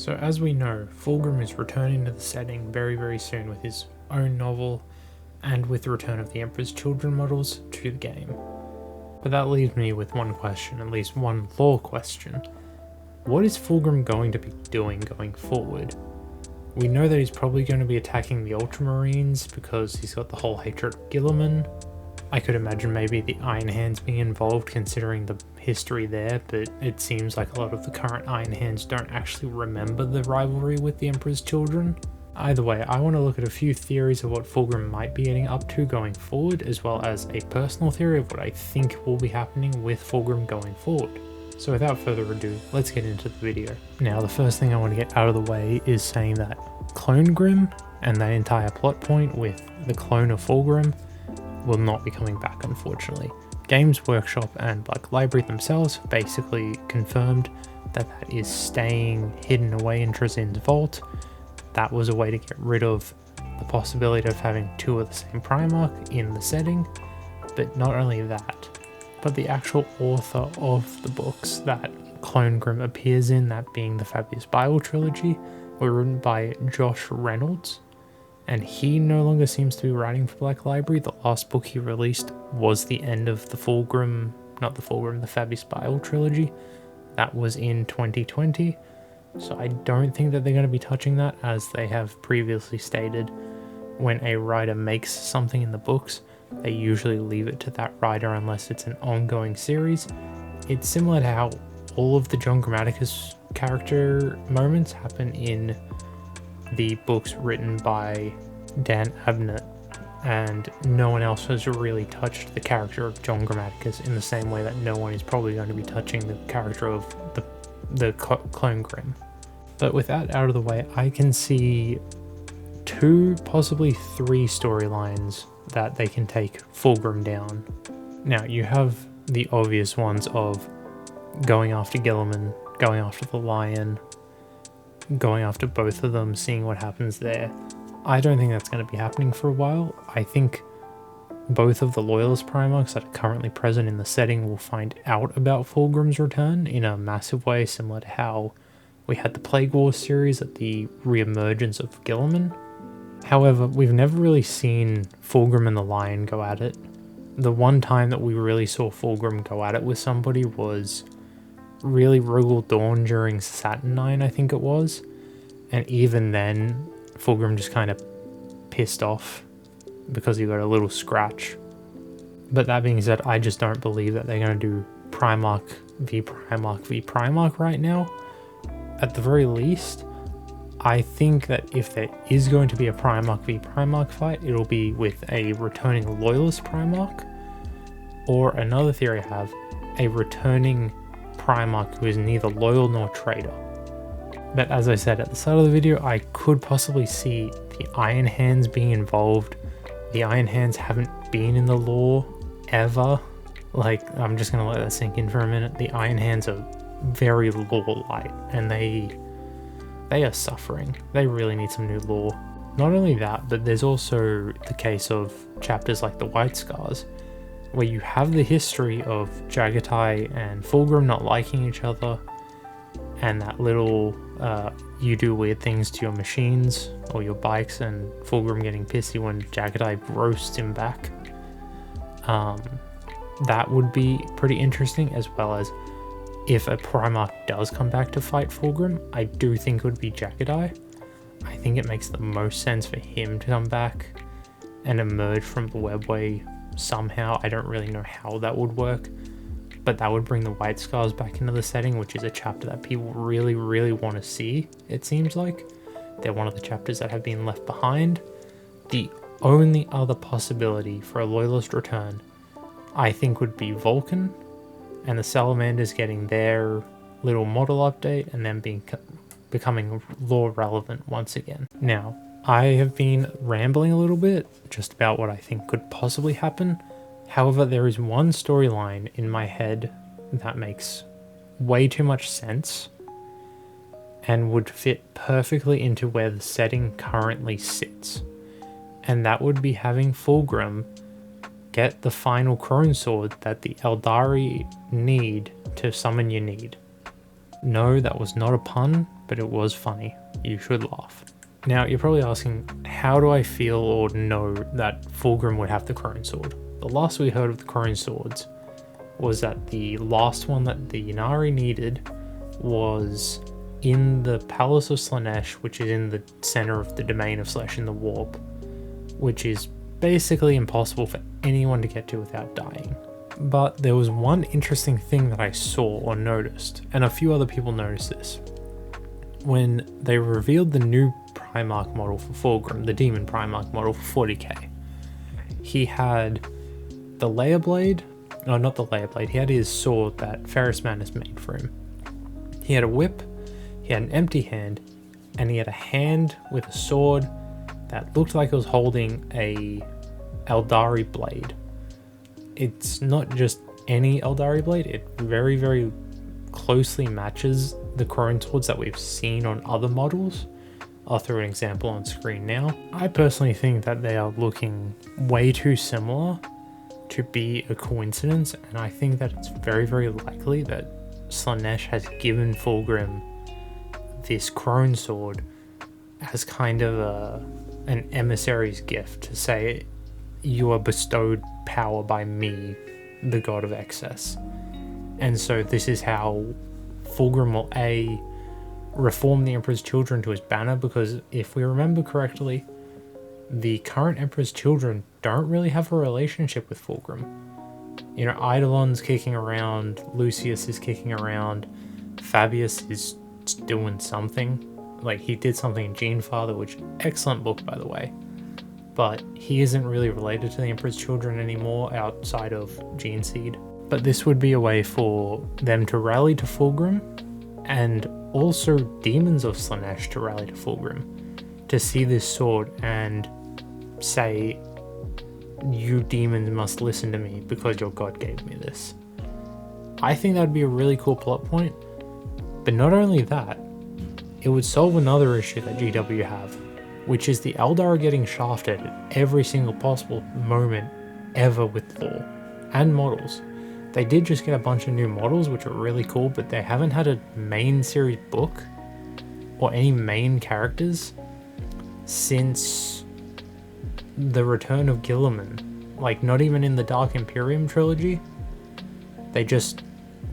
So as we know, Fulgrim is returning to the setting very soon with his own novel, and with the return of the Emperor's Children models to the game. But that leaves me with one question, at least one lore question. What is Fulgrim going to be doing going forward? We know that he's probably going to be attacking the Ultramarines because he's got the whole hatred of Guilliman. I could imagine maybe the Iron Hands being involved considering the history there, but it seems like a lot of the current Iron Hands don't actually remember the rivalry with the Emperor's Children. Either way, I want to look at a few theories of what Fulgrim might be getting up to going forward, as well as a personal theory of what I think will be happening with Fulgrim going forward. So without further ado, let's get into the video. Now, the first thing I want to get out of the way is saying that Clone Grim and that entire plot point with the clone of Fulgrim will not be coming back, unfortunately. Games Workshop and Black Library themselves basically confirmed that that is staying hidden away in Drazin's vault. That was a way to get rid of the possibility of having two of the same Primarch in the setting, but not only that, but the actual author of the books that Clone Grim appears in, that being the Fabius Bible trilogy, were written by Josh Reynolds, and he no longer seems to be writing for Black Library. The last book he released was the end of the the Fabius Bible trilogy. That was in 2020. So I don't think that they're going to be touching that, as they have previously stated when a writer makes something in the books, they usually leave it to that writer unless it's an ongoing series. It's similar to how all of the John Grammaticus character moments happen in the books written by Dan Abnett, and no one else has really touched the character of John Grammaticus in the same way that no one is probably going to be touching the character of the Clone Grim. But with that out of the way, I can see 2, possibly 3 storylines that they can take Fulgrim down. Now, you have the obvious ones of going after Guilliman, going after the Lion, going after both of them, seeing what happens there. I don't think that's going to be happening for a while. I think both of the Loyalist Primarchs that are currently present in the setting will find out about Fulgrim's return in a massive way, similar to how we had the Plague War series at the re-emergence of Guilliman. However, we've never really seen Fulgrim and the Lion go at it. The one time that we really saw Fulgrim go at it with somebody was really Rogal Dawn during Saturnine, I think it was. And even then, Fulgrim just kind of pissed off because he got a little scratch. But that being said, I just don't believe that they're going to do Primarch v Primarch v Primarch right now. At the very least, I think that if there is going to be a Primarch v Primarch fight, it'll be with a returning Loyalist Primarch, or another theory I have, a returning Primarch who is neither loyal nor traitor. But as I said at the start of the video, I could possibly see the Iron Hands being involved. The Iron Hands haven't been in the lore ever. Like, I'm just gonna let that sink in for a minute. The Iron Hands are very lore light, and they are suffering. They really need some new lore. Not only that, but there's also the case of chapters like the White Scars, where you have the history of Jagatai and Fulgrim not liking each other, and that little you do weird things to your machines or your bikes, and Fulgrim getting pissy when Jagatai roasts him back. That would be pretty interesting, as well as if a Primarch does come back to fight Fulgrim, I do think it would be Jagatai. I think it makes the most sense for him to come back and emerge from the webway somehow. I don't really know how that would work, but that would bring the White Scars back into the setting, which is a chapter that people really want to see, it seems like. They're one of the chapters that have been left behind. The only other possibility for a Loyalist return, I think, would be Vulcan, and the Salamanders getting their little model update and then becoming lore relevant once again. Now, I have been rambling a little bit just about what I think could possibly happen. However, there is one storyline in my head that makes way too much sense and would fit perfectly into where the setting currently sits. And that would be having Fulgrim get the final Crone Sword that the Eldari need to summon Ynede. No, that was not a pun. but it was funny. You should laugh. Now, you're probably asking, how do I feel or know that Fulgrim would have the Crone Sword? The last we heard of the Crone Swords was that the last one that the Ynnari needed was in the Palace of Slaanesh, which is in the center of the Domain of Slash in the Warp, which is basically impossible for anyone to get to without dying. But there was one interesting thing that I saw or noticed, and a few other people noticed this. When they revealed the new Primarch model for Fulgrim, the Demon Primarch model for 40k, he had the Layer Blade, no, not the Layer Blade, he had his sword that Ferrus Manus made for him. He had a whip, he had an empty hand, and he had a hand with a sword that looked like it was holding a Eldari blade. It's not just any Eldari blade, it very, very closely matches the Crone Swords that we've seen on other models. I'll throw an example on screen now. I personally think that they are looking way too similar to be a coincidence, and I think that it's very, very likely that Slaanesh has given Fulgrim this Crone Sword as kind of an emissary's gift to say, you are bestowed power by me, the god of excess. And so this is how Fulgrim will reform the Emperor's Children to his banner, because if we remember correctly, the current Emperor's Children don't really have a relationship with Fulgrim. You know, Eidolon's kicking around, Lucius is kicking around, Fabius is doing something. Like, he did something in Genefather, which, excellent book by the way, but he isn't really related to the Emperor's Children anymore outside of Geneseed. But this would be a way for them to rally to Fulgrim, and also demons of Slaanesh to rally to Fulgrim, to see this sword and say, you demons must listen to me because your god gave me this. I think that would be a really cool plot point, but not only that, it would solve another issue that GW have, which is the Eldar getting shafted at every single possible moment ever with lore and models. They did just get a bunch of new models, which are really cool, but they haven't had a main series book or any main characters since the return of Guilliman. Like, not even in the Dark Imperium trilogy. They just,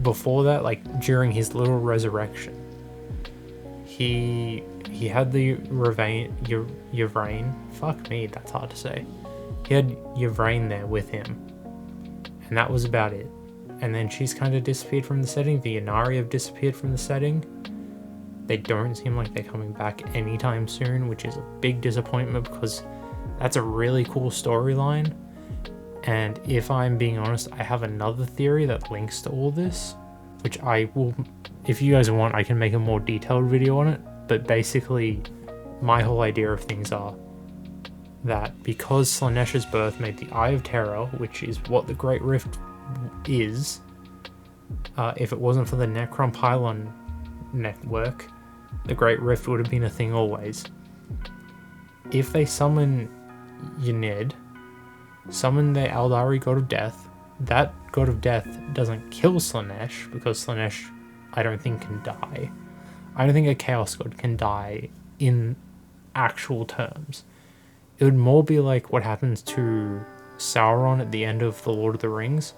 before that, like during his little resurrection, he had the Yvraine, fuck me, that's hard to say. He had Yvraine there with him, and that was about it. And then she's kind of disappeared from the setting. The Ynnari have disappeared from the setting. They don't seem like they're coming back anytime soon, which is a big disappointment because that's a really cool storyline. And if I'm being honest, I have another theory that links to all this, which I will, if you guys want, I can make a more detailed video on it. But basically, my whole idea of things are that because Slaanesh's birth made the Eye of Terror, which is what the Great Rift is, if it wasn't for the Necron Pylon network, the Great Rift would have been a thing always. If they summon Ynid, summon the Eldari God of Death, that God of Death doesn't kill Slaanesh, because Slaanesh, I don't think, can die. I don't think a Chaos God can die in actual terms. It would more be like what happens to Sauron at the end of The Lord of the Rings.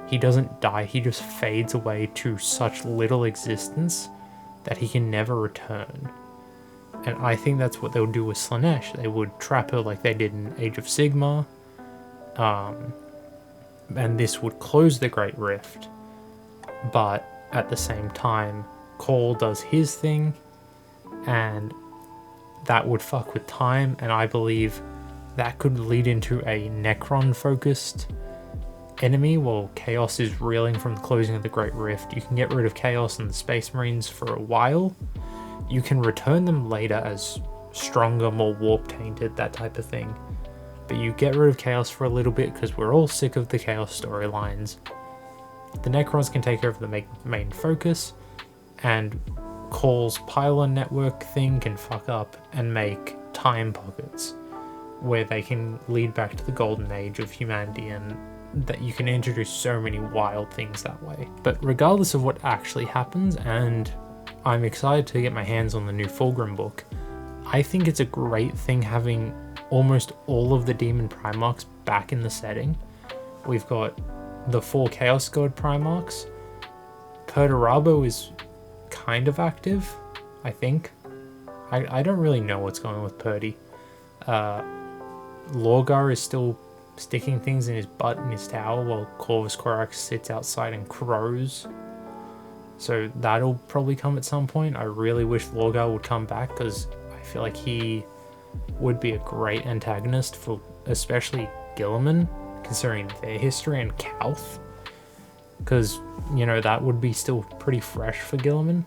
He doesn't die, he just fades away to such little existence that he can never return. And I think that's what they'll do with Slaanesh. They would trap her like they did in Age of Sigmar. And this would close the Great Rift. But at the same time, Cole does his thing, and that would fuck with time, and I believe that could lead into a Necron-focused enemy while Chaos is reeling from the closing of the Great Rift. You can get rid of Chaos and the Space Marines for a while. You can return them later as stronger, more warp-tainted, that type of thing. But you get rid of Chaos for a little bit because we're all sick of the Chaos storylines. The Necrons can take over the main focus, and Cole's Pylon network thing can fuck up and make time pockets where they can lead back to the golden age of humanity, and that you can introduce so many wild things that way. But regardless of what actually happens, and I'm excited to get my hands on the new Fulgrim book. I think it's a great thing having almost all of the Demon Primarchs back in the setting. We've got the 4 Chaos God Primarchs. Perturabo is kind of active, I think. I don't really know what's going on with Purdy. Lorgar is still sticking things in his butt in his tower while Corvus Corax sits outside and crows. So that'll probably come at some point. I really wish Lorgar would come back because I feel like he would be a great antagonist for especially Guilliman, considering their history, and Calth. Because, you know, that would be still pretty fresh for Guilliman.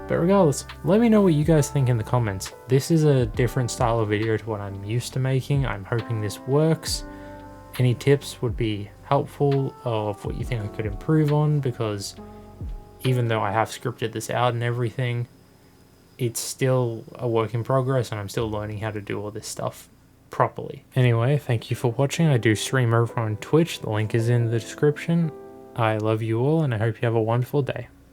But regardless, let me know what you guys think in the comments. This is a different style of video to what I'm used to making. I'm hoping this works. Any tips would be helpful of what you think I could improve on, because even though I have scripted this out and everything, it's still a work in progress and I'm still learning how to do all this stuff properly. Anyway, thank you for watching. I do stream over on Twitch. The link is in the description. I love you all and I hope you have a wonderful day.